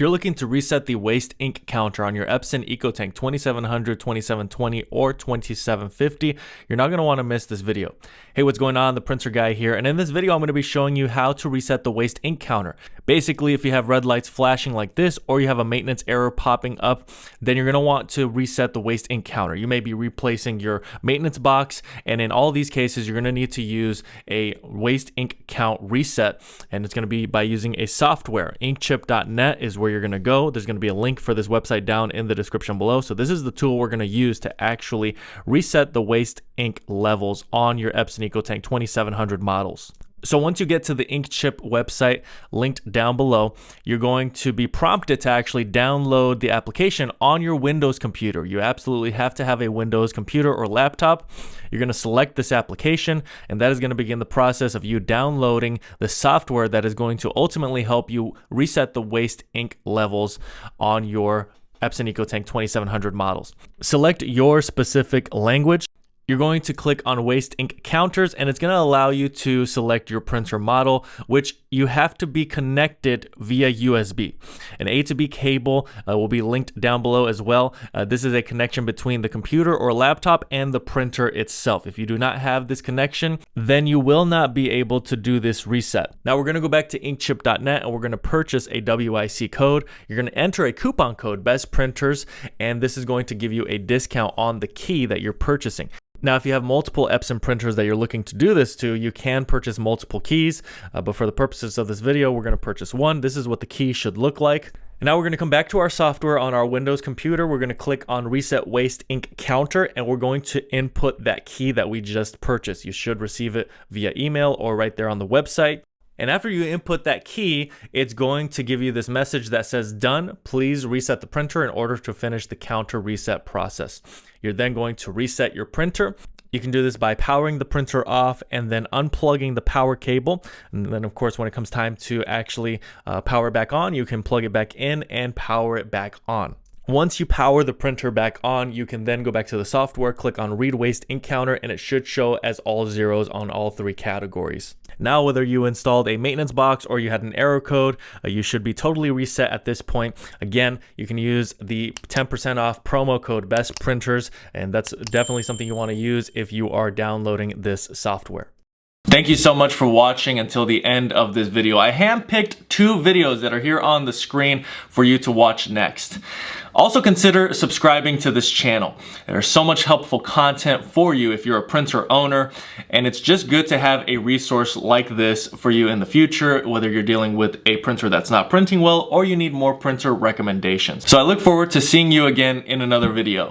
If you're looking to reset the waste ink counter on your Epson EcoTank 2700, 2720, or 2750, you're not going to want to miss this video. Hey, what's going on? The printer guy here, and in this video I'm going to be showing you how to reset the waste ink counter. Basically, if you have red lights flashing like this, or you have a maintenance error popping up, then you're going to want to reset the waste ink counter. You may be replacing your maintenance box, and in all these cases you're going to need to use a waste ink count reset, and it's going to be by using a software. Inkchip.net is where you're going to go. There's going to be a link for this website down in the description below. So this is the tool we're going to use to actually reset the waste ink levels on your Epson EcoTank 2700 models. So once you get to the Inkchip website linked down below, you're going to be prompted to actually download the application on your Windows computer. You absolutely have to have a Windows computer or laptop. You're going to select this application, and that is going to begin the process of you downloading the software that is going to ultimately help you reset the waste ink levels on your Epson EcoTank 2700 models. Select your specific language. You're going to click on waste ink counters, and it's going to allow you to select your printer model, which you have to be connected via USB. An A to B cable will be linked down below as well. This is a connection between the computer or laptop and the printer itself. If you do not have this connection, then you will not be able to do this reset. Now we're going to go back to inkchip.net, and we're going to purchase a WIC code. You're going to enter a coupon code, Best Printers, and this is going to give you a discount on the key that you're purchasing. Now, if you have multiple Epson printers that you're looking to do this to, you can purchase multiple keys, but for the purposes of this video, we're going to purchase one. This is what the key should look like. And now we're going to come back to our software on our Windows computer. We're going to click on Reset Waste Ink Counter, and we're going to input that key that we just purchased. You should receive it via email or right there on the website. And after you input that key, it's going to give you this message that says, "Done. Please reset the printer in order to finish the counter reset process." You're then going to reset your printer. You can do this by powering the printer off and then unplugging the power cable. And then, of course, when it comes time to actually power it back on, you can plug it back in and power it back on. Once you power the printer back on, you can then go back to the software, click on Read Waste Ink Counter, and it should show as all zeros on all three categories. Now, whether you installed a maintenance box or you had an error code, you should be totally reset at this point. Again, you can use the 10% off promo code Best Printers, and that's definitely something you want to use if you are downloading this software. Thank you so much for watching until the end of this video. I handpicked two videos that are here on the screen for you to watch next. Also consider subscribing to this channel. There's so much helpful content for you if you're a printer owner, and it's just good to have a resource like this for you in the future, whether you're dealing with a printer that's not printing well or you need more printer recommendations. So I look forward to seeing you again in another video.